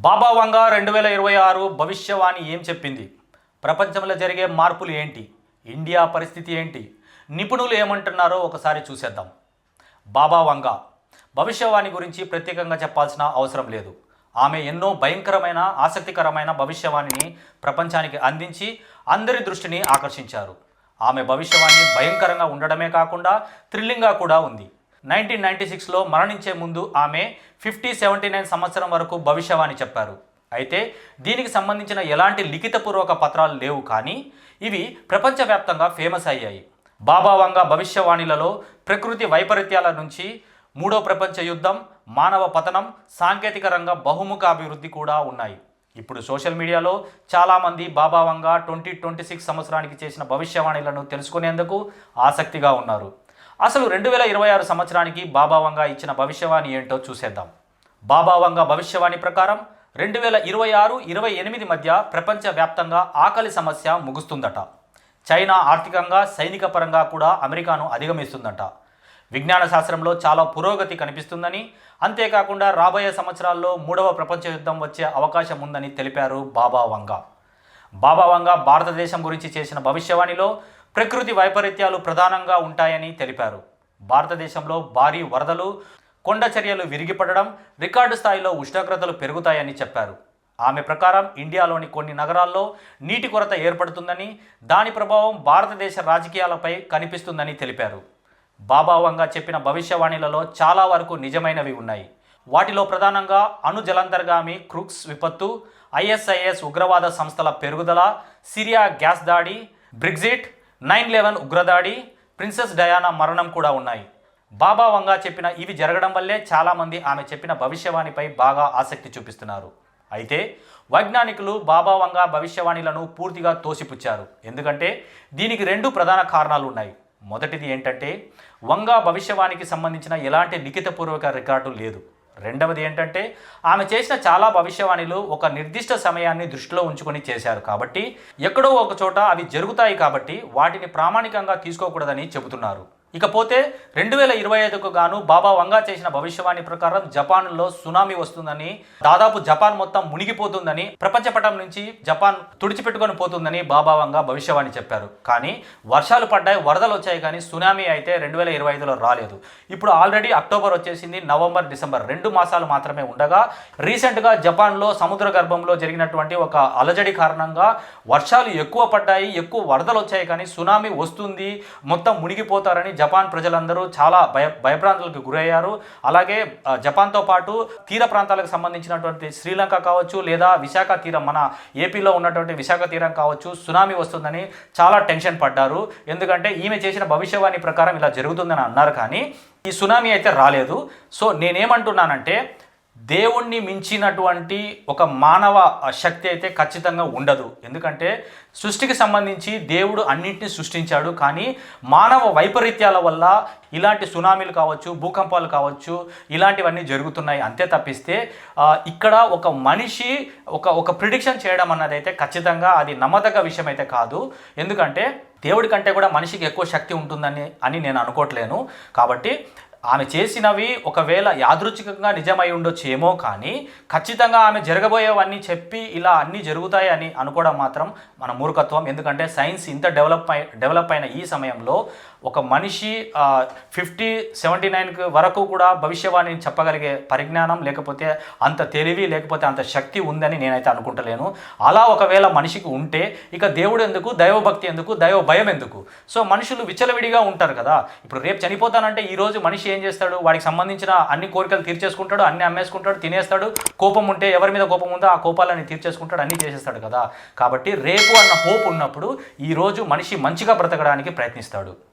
బాబా వంగ 2026 భవిష్యవాణి ఏం చెప్పింది? ప్రపంచంలో జరిగే మార్పులు ఏంటి? ఇండియా పరిస్థితి ఏంటి? నిపుణులు ఏమంటున్నారో ఒకసారి చూసేద్దాం. బాబా వంగ భవిష్యవాణి గురించి ప్రత్యేకంగా చెప్పాల్సిన అవసరం లేదు. ఆమె ఎన్నో భయంకరమైన ఆసక్తికరమైన భవిష్యవాణిని ప్రపంచానికి అందించి అందరి దృష్టిని ఆకర్షించారు. ఆమె భవిష్యవాణి భయంకరంగా ఉండడమే కాకుండా థ్రిల్లింగ్గా కూడా ఉంది. 1996లో మరణించే ముందు ఆమె 79 సంవత్సరం వరకు భవిష్యవాణి చెప్పారు. అయితే దీనికి సంబంధించిన ఎలాంటి లిఖితపూర్వక పత్రాలు లేవు, కానీ ఇవి ప్రపంచవ్యాప్తంగా ఫేమస్ అయ్యాయి. బాబా వంగ భవిష్యవాణిలలో ప్రకృతి వైపరీత్యాల నుంచి మూడో ప్రపంచ యుద్ధం, మానవ పతనం, సాంకేతిక రంగ బహుముఖ అభివృద్ధి కూడా ఉన్నాయి. ఇప్పుడు సోషల్ మీడియాలో చాలామంది బాబా వంగ 2026 సంవత్సరానికి చేసిన భవిష్యవాణిలను తెలుసుకునేందుకు ఆసక్తిగా ఉన్నారు. అసలు 2026 సంవత్సరానికి బాబా వంగ ఇచ్చిన భవిష్యవాణి ఏంటో చూసేద్దాం. బాబా వంగ భవిష్యవాణి ప్రకారం 2026-28 మధ్య ప్రపంచవ్యాప్తంగా ఆకలి సమస్య ముగుస్తుందట. చైనా ఆర్థికంగా సైనిక పరంగా కూడా అమెరికాను అధిగమిస్తుందట. విజ్ఞాన శాస్త్రంలో చాలా పురోగతి కనిపిస్తుందని, అంతేకాకుండా రాబోయే సంవత్సరాల్లో మూడవ ప్రపంచ యుద్ధం వచ్చే అవకాశం ఉందని తెలిపారు బాబా వంగ. బాబా వంగ భారతదేశం గురించి చేసిన భవిష్యవాణిలో ప్రకృతి వైపరీత్యాలు ప్రధానంగా ఉంటాయని తెలిపారు. భారతదేశంలో భారీ వరదలు, కొండ చర్యలు విరిగిపడడం, రికార్డు స్థాయిలో ఉష్ణోగ్రతలు పెరుగుతాయని చెప్పారు. ఆమె ప్రకారం ఇండియాలోని కొన్ని నగరాల్లో నీటి కొరత ఏర్పడుతుందని, దాని ప్రభావం భారతదేశ రాజకీయాలపై కనిపిస్తుందని తెలిపారు. బాబా వంగ చెప్పిన భవిష్యవాణిలలో చాలా వరకు నిజమైనవి ఉన్నాయి. వాటిలో ప్రధానంగా అణు జలంతర్గామి క్రూక్స్ విపత్తు, ISIS ఉగ్రవాద సంస్థల పెరుగుదల, సిరియా గ్యాస్ దాడి, బ్రెగ్జిట్, 9/11 ఉగ్రదాడి, ప్రిన్సెస్ డయానా మరణం కూడా ఉన్నాయి. బాబా వంగ చెప్పిన ఇవి జరగడం వల్లే చాలామంది ఆమె చెప్పిన భవిష్యవాణిపై బాగా ఆసక్తి చూపిస్తున్నారు. అయితే వైజ్ఞానికులు బాబా వంగ భవిష్యవాణిలను పూర్తిగా తోసిపుచ్చారు. ఎందుకంటే దీనికి రెండు ప్రధాన కారణాలు ఉన్నాయి. మొదటిది ఏంటంటే వంగ భవిష్యవాణికి సంబంధించిన ఎలాంటి లిఖితపూర్వక రికార్డు లేదు. రెండవది ఏంటంటే ఆమె చేసిన చాలా భవిష్యవాణిలు ఒక నిర్దిష్ట సమయాన్ని దృష్టిలో ఉంచుకొని చేశారు కాబట్టి, ఎక్కడో ఒక చోట అవి జరుగుతాయి కాబట్టి వాటిని ప్రామాణికంగా తీసుకోకూడదని చెబుతున్నారు. ఇకపోతే 2025కు గాను బాబా వంగ చేసిన భవిష్యవాణి ప్రకారం జపాన్లో సునామీ వస్తుందని, దాదాపు జపాన్ మొత్తం మునిగిపోతుందని, ప్రపంచపటం నుంచి జపాన్ తుడిచిపెట్టుకొని పోతుందని బాబా వంగ భవిష్యవాణి చెప్పారు. కానీ వర్షాలు పడ్డాయి, వరదలు వచ్చాయి, కానీ సునామీ అయితే 2025లో రాలేదు. ఇప్పుడు ఆల్రెడీ అక్టోబర్ వచ్చేసింది, నవంబర్, డిసెంబర్ 2 మాసాలు మాత్రమే ఉండగా రీసెంట్గా జపాన్లో సముద్ర గర్భంలో జరిగినటువంటి ఒక అలజడి కారణంగా వర్షాలు ఎక్కువ పడ్డాయి, ఎక్కువ వరదలు వచ్చాయి, కానీ సునామీ వస్తుంది, మొత్తం మునిగిపోతారని జపాన్ ప్రజలందరూ చాలా భయభ్రాంతులకు గురయ్యారు. అలాగే జపాన్తో పాటు తీర ప్రాంతాలకు సంబంధించినటువంటి శ్రీలంక కావచ్చు, లేదా విశాఖ తీరం, మన ఏపీలో ఉన్నటువంటి విశాఖ తీరం కావచ్చు, సునామీ వస్తుందని చాలా టెన్షన్ పడ్డారు. ఎందుకంటే ఈమె చేసిన భవిష్యవాణి ప్రకారం ఇలా జరుగుతుందని అన్నారు, కానీ ఈ సునామీ అయితే రాలేదు. సో నేనేమంటున్నానంటే దేవుణ్ణి మించినటువంటి ఒక మానవ శక్తి అయితే ఖచ్చితంగా ఉండదు. ఎందుకంటే సృష్టికి సంబంధించి దేవుడు అన్నింటినీ సృష్టించాడు, కానీ మానవ వైపరీత్యాల వల్ల ఇలాంటి సునామీలు కావచ్చు, భూకంపాలు కావచ్చు, ఇలాంటివన్నీ జరుగుతున్నాయి. అంతే తప్పిస్తే ఇక్కడ ఒక మనిషి ఒక ప్రిడిక్షన్ చేయడం అన్నది అయితే ఖచ్చితంగా అది నమ్మదగ్గ విషయం అయితే కాదు. ఎందుకంటే దేవుడి కంటే కూడా మనిషికి ఎక్కువ శక్తి ఉంటుందని నేను అనుకోవట్లేను. కాబట్టి ఆమె చేసినవి ఒకవేళ యాదృచ్ఛికంగా నిజమై ఉండొచ్చేమో, కానీ ఖచ్చితంగా ఆమె జరగబోయేవన్నీ చెప్పి ఇలా అన్నీ జరుగుతాయి అని అనుకోవడం మాత్రం మన మూర్ఖత్వం. ఎందుకంటే సైన్స్ ఇంత డెవలప్ అయిన ఈ సమయంలో ఒక మనిషి 79 వరకు కూడా భవిష్యవాణిని చెప్పగలిగే పరిజ్ఞానం, లేకపోతే అంత తెలివి, లేకపోతే అంత శక్తి ఉందని నేనైతే అనుకుంటలేను. అలా ఒకవేళ మనిషికి ఉంటే ఇక దేవుడు ఎందుకు, దైవభక్తి ఎందుకు, దైవ భయం ఎందుకు? సో మనుషులు విచ్చలవిడిగా ఉంటారు కదా. ఇప్పుడు రేపు చనిపోతానంటే ఈరోజు మనిషి ఏం చేస్తాడు? వాడికి సంబంధించిన అన్ని కోరికలు తీర్చేసుకుంటాడు, అన్ని అమ్మేసుకుంటాడు, తినేస్తాడు. కోపం ఉంటే ఎవరి మీద కోపం ఉందో ఆ కోపాలని తీర్చేసుకుంటాడు, అన్నీ చేసేస్తాడు కదా. కాబట్టి రేపు అన్న హోప్ ఉన్నప్పుడు ఈరోజు మనిషి మంచిగా బ్రతకడానికి ప్రయత్నిస్తాడు.